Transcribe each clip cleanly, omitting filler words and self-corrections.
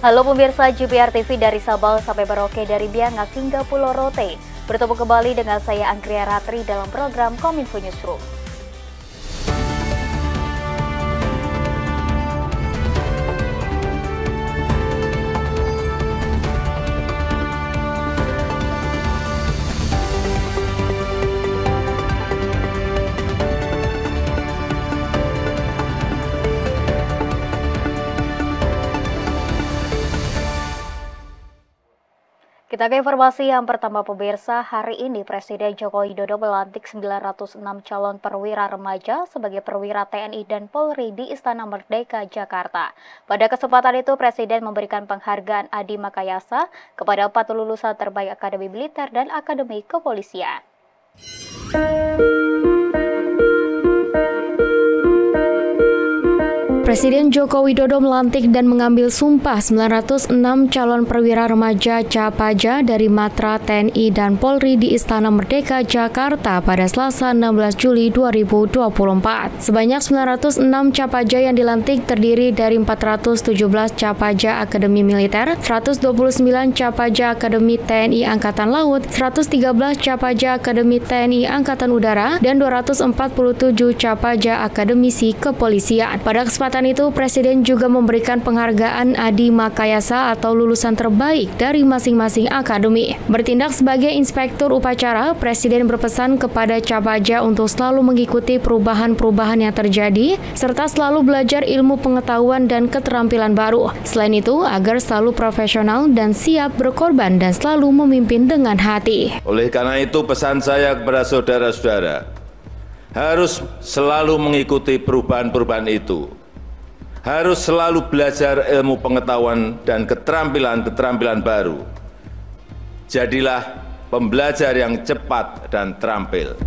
Halo pemirsa GPR TV dari Sabang sampai Merauke, dari Biangas hingga Pulau Rote. Bertemu kembali dengan saya Anggria Ratri dalam program Kominfo Newsroom. Kita ke informasi yang pertama pemirsa, hari ini Presiden Joko Widodo melantik 906 calon perwira remaja sebagai perwira TNI dan Polri di Istana Merdeka, Jakarta. Pada kesempatan itu Presiden memberikan penghargaan Adi Makayasa kepada 4 lulusan terbaik Akademi Militer dan Akademi Kepolisian. Presiden Joko Widodo melantik dan mengambil sumpah 906 calon perwira remaja Capaja dari Matra TNI dan Polri di Istana Merdeka, Jakarta pada Selasa 16 Juli 2024. Sebanyak 906 Capaja yang dilantik terdiri dari 417 Capaja Akademi Militer, 129 Capaja Akademi TNI Angkatan Laut, 113 Capaja Akademi TNI Angkatan Udara, dan 247 Capaja Akademisi Kepolisian. Pada kesempatan itu, Presiden juga memberikan penghargaan Adi Makayasa atau lulusan terbaik dari masing-masing akademi. Bertindak sebagai inspektur upacara, Presiden berpesan kepada Capaja untuk selalu mengikuti perubahan-perubahan yang terjadi, serta selalu belajar ilmu pengetahuan dan keterampilan baru. Selain itu, agar selalu profesional dan siap berkorban dan selalu memimpin dengan hati. Oleh karena itu, pesan saya kepada saudara-saudara, harus selalu mengikuti perubahan-perubahan itu. Harus selalu belajar ilmu pengetahuan dan keterampilan-keterampilan baru. Jadilah pembelajar yang cepat dan terampil.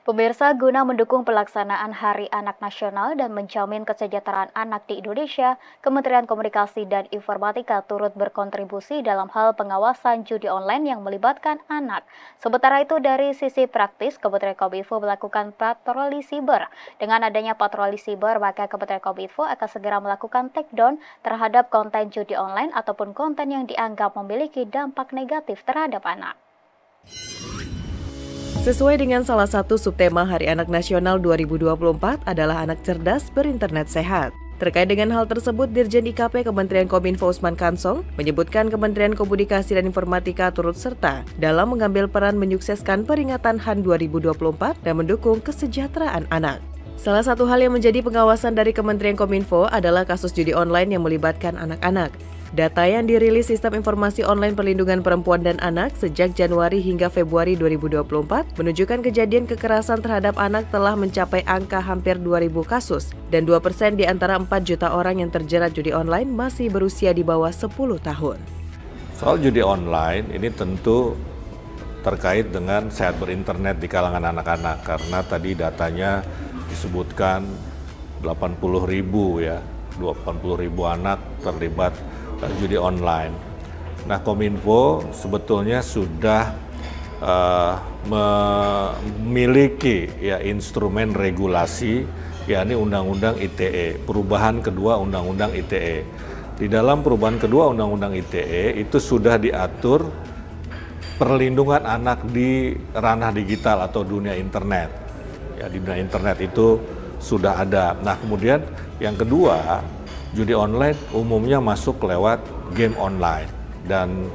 Pemirsa, guna mendukung pelaksanaan Hari Anak Nasional dan menjamin kesejahteraan anak di Indonesia, Kementerian Komunikasi dan Informatika turut berkontribusi dalam hal pengawasan judi online yang melibatkan anak. Sementara itu, dari sisi praktis, Kementerian Kominfo melakukan patroli siber. Dengan adanya patroli siber, maka Kementerian Kominfo akan segera melakukan takedown terhadap konten judi online ataupun konten yang dianggap memiliki dampak negatif terhadap anak. Sesuai dengan salah satu subtema Hari Anak Nasional 2024 adalah anak cerdas berinternet sehat. Terkait dengan hal tersebut, Dirjen IKP Kementerian Kominfo Usman Kansong menyebutkan Kementerian Komunikasi dan Informatika turut serta dalam mengambil peran menyukseskan peringatan HAN 2024 dan mendukung kesejahteraan anak. Salah satu hal yang menjadi pengawasan dari Kementerian Kominfo adalah kasus judi online yang melibatkan anak-anak. Data yang dirilis Sistem Informasi Online Perlindungan Perempuan dan Anak sejak Januari hingga Februari 2024 menunjukkan kejadian kekerasan terhadap anak telah mencapai angka hampir 2.000 kasus dan 2% di antara 4 juta orang yang terjerat judi online masih berusia di bawah 10 tahun. Soal judi online ini tentu terkait dengan sehat berinternet di kalangan anak-anak karena tadi datanya disebutkan 80.000 ya, 80.000 anak terlibat judi online. Nah, Kominfo sebetulnya sudah memiliki ya instrumen regulasi, yakni Undang-Undang ITE, perubahan kedua Undang-Undang ITE. Di dalam perubahan kedua Undang-Undang ITE itu sudah diatur perlindungan anak di ranah digital atau dunia internet. Ya, di dunia internet itu sudah ada. Nah, kemudian yang kedua, judi online umumnya masuk lewat game online dan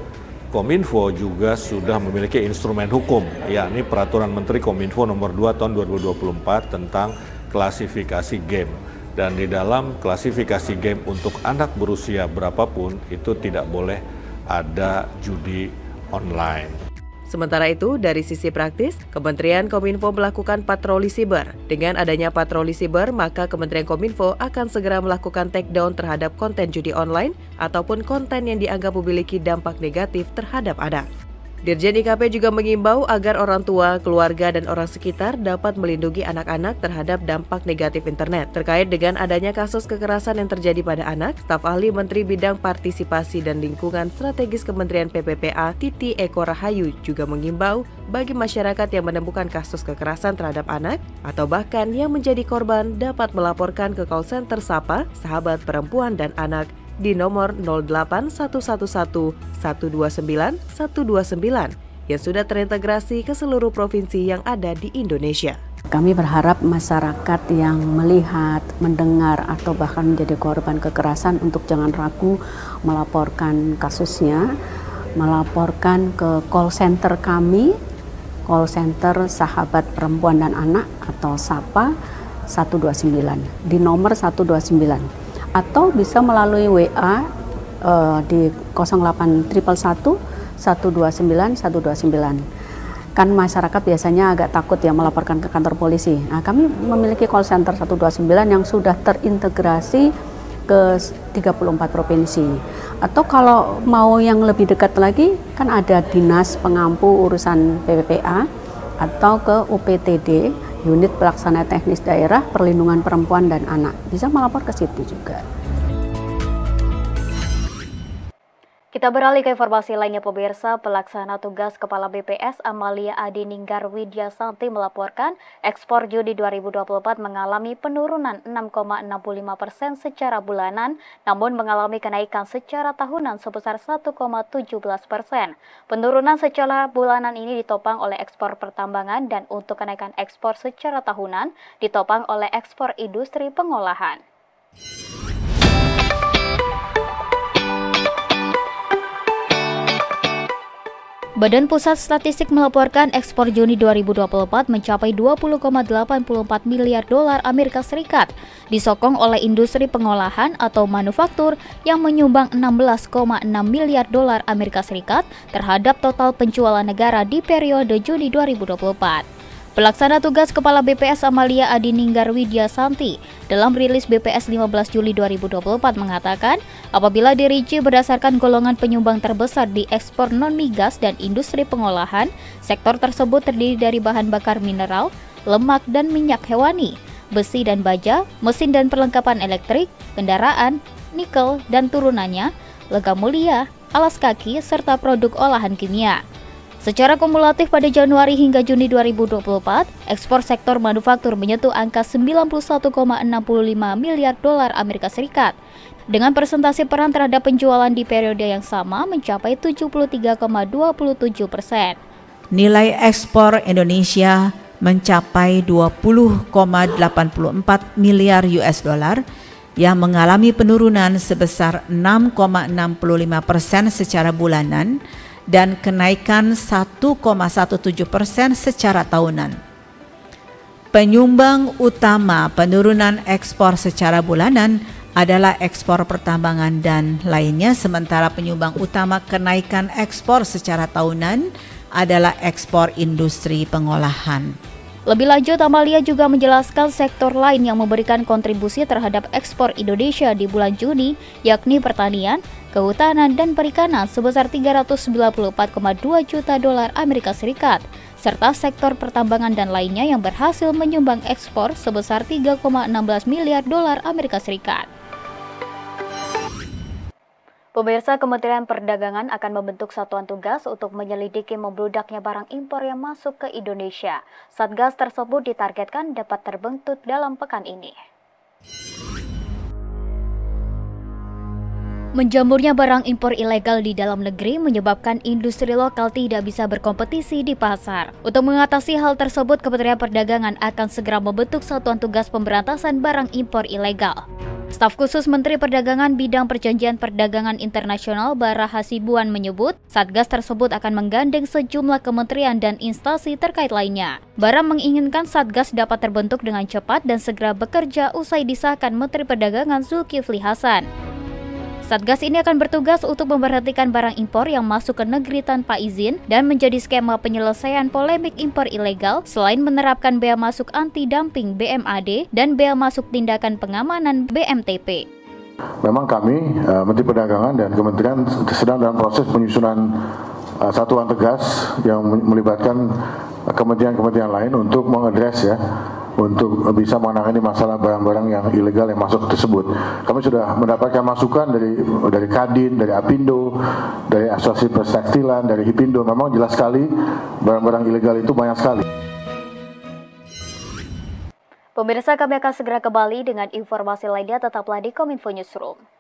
Kominfo juga sudah memiliki instrumen hukum, yakni Peraturan Menteri Kominfo Nomor 2 Tahun 2024 tentang klasifikasi game. Dan di dalam klasifikasi game untuk anak berusia berapapun itu tidak boleh ada judi online. Sementara itu, dari sisi praktis, Kementerian Kominfo melakukan patroli siber. Dengan adanya patroli siber, maka Kementerian Kominfo akan segera melakukan takedown terhadap konten judi online ataupun konten yang dianggap memiliki dampak negatif terhadap anak. Dirjen IKP juga mengimbau agar orang tua, keluarga, dan orang sekitar dapat melindungi anak-anak terhadap dampak negatif internet. Terkait dengan adanya kasus kekerasan yang terjadi pada anak, staf ahli Menteri Bidang Partisipasi dan Lingkungan Strategis Kementerian PPPA Titi Eko Rahayu juga mengimbau bagi masyarakat yang menemukan kasus kekerasan terhadap anak atau bahkan yang menjadi korban dapat melaporkan ke call center SAPA, Sahabat Perempuan dan Anak, di nomor 08111 129 129 yang sudah terintegrasi ke seluruh provinsi yang ada di Indonesia. Kami berharap masyarakat yang melihat, mendengar, atau bahkan menjadi korban kekerasan untuk jangan ragu melaporkan kasusnya, melaporkan ke call center kami, call center Sahabat Perempuan dan Anak atau SAPA 129 di nomor 129. Atau bisa melalui WA di 08111 129 129. Kan masyarakat biasanya agak takut ya melaporkan ke kantor polisi. Nah, kami memiliki call center 129 yang sudah terintegrasi ke 34 provinsi. Atau kalau mau yang lebih dekat lagi, kan ada Dinas Pengampu Urusan PPPA atau ke UPTD, Unit Pelaksana Teknis Daerah Perlindungan Perempuan dan Anak. Bisa melapor ke situ juga. Kita beralih ke informasi lainnya, pemirsa. Pelaksana tugas Kepala BPS Amalia Adininggar Widyasanti melaporkan ekspor Juni 2024 mengalami penurunan 6,65% secara bulanan, namun mengalami kenaikan secara tahunan sebesar 1,17%. Penurunan secara bulanan ini ditopang oleh ekspor pertambangan dan untuk kenaikan ekspor secara tahunan ditopang oleh ekspor industri pengolahan. Badan Pusat Statistik melaporkan ekspor Juni 2024 mencapai 20,84 miliar dolar Amerika Serikat, disokong oleh industri pengolahan atau manufaktur yang menyumbang 16,6 miliar dolar Amerika Serikat terhadap total penjualan negara di periode Juni 2024. Pelaksana tugas Kepala BPS Amalia Adininggar Widyasanti dalam rilis BPS 15 Juli 2024 mengatakan, apabila dirinci berdasarkan golongan penyumbang terbesar di ekspor non-migas dan industri pengolahan, sektor tersebut terdiri dari bahan bakar mineral, lemak dan minyak hewani, besi dan baja, mesin dan perlengkapan elektrik, kendaraan, nikel dan turunannya, logam mulia, alas kaki, serta produk olahan kimia. Secara kumulatif pada Januari hingga Juni 2024, ekspor sektor manufaktur menyentuh angka 91,65 miliar dolar Amerika Serikat, dengan persentase peran terhadap penjualan di periode yang sama mencapai 73,27%. Nilai ekspor Indonesia mencapai 20,84 miliar US dollar yang mengalami penurunan sebesar 6,65% secara bulanan dan kenaikan 1,17% secara tahunan. Penyumbang utama penurunan ekspor secara bulanan adalah ekspor pertambangan dan lainnya, sementara penyumbang utama kenaikan ekspor secara tahunan adalah ekspor industri pengolahan. Lebih lanjut, Amalia juga menjelaskan sektor lain yang memberikan kontribusi terhadap ekspor Indonesia di bulan Juni, yakni pertanian, kehutanan, dan perikanan sebesar 394,2 juta dolar Amerika Serikat, serta sektor pertambangan dan lainnya yang berhasil menyumbang ekspor sebesar 3,16 miliar dolar Amerika Serikat. Pemirsa, Kementerian Perdagangan akan membentuk satuan tugas untuk menyelidiki membludaknya barang impor yang masuk ke Indonesia. Satgas tersebut ditargetkan dapat terbentuk dalam pekan ini. Menjamurnya barang impor ilegal di dalam negeri menyebabkan industri lokal tidak bisa berkompetisi di pasar. Untuk mengatasi hal tersebut, Kementerian Perdagangan akan segera membentuk satuan tugas pemberantasan barang impor ilegal. Staf khusus Menteri Perdagangan Bidang Perjanjian Perdagangan Internasional Bara Hasibuan menyebut, Satgas tersebut akan menggandeng sejumlah kementerian dan instansi terkait lainnya. Bara menginginkan Satgas dapat terbentuk dengan cepat dan segera bekerja usai disahkan Menteri Perdagangan Zulkifli Hasan. Satgas ini akan bertugas untuk memberhentikan barang impor yang masuk ke negeri tanpa izin dan menjadi skema penyelesaian polemik impor ilegal selain menerapkan bea masuk anti-dumping BMAD dan bea masuk tindakan pengamanan BMTP. Memang kami, Menteri Perdagangan dan Kementerian sedang dalam proses penyusunan satuan tegas yang melibatkan kementerian-kementerian lain untuk mengadres ya, untuk bisa menangani masalah barang-barang yang ilegal yang masuk tersebut. Kami sudah mendapatkan masukan dari Kadin, dari Apindo, dari Asosiasi Perstekstilan, dari Hipindo. Memang jelas sekali barang-barang ilegal itu banyak sekali. Pemirsa, kami akan segera kembali dengan informasi lainnya, tetaplah di Kominfo Newsroom.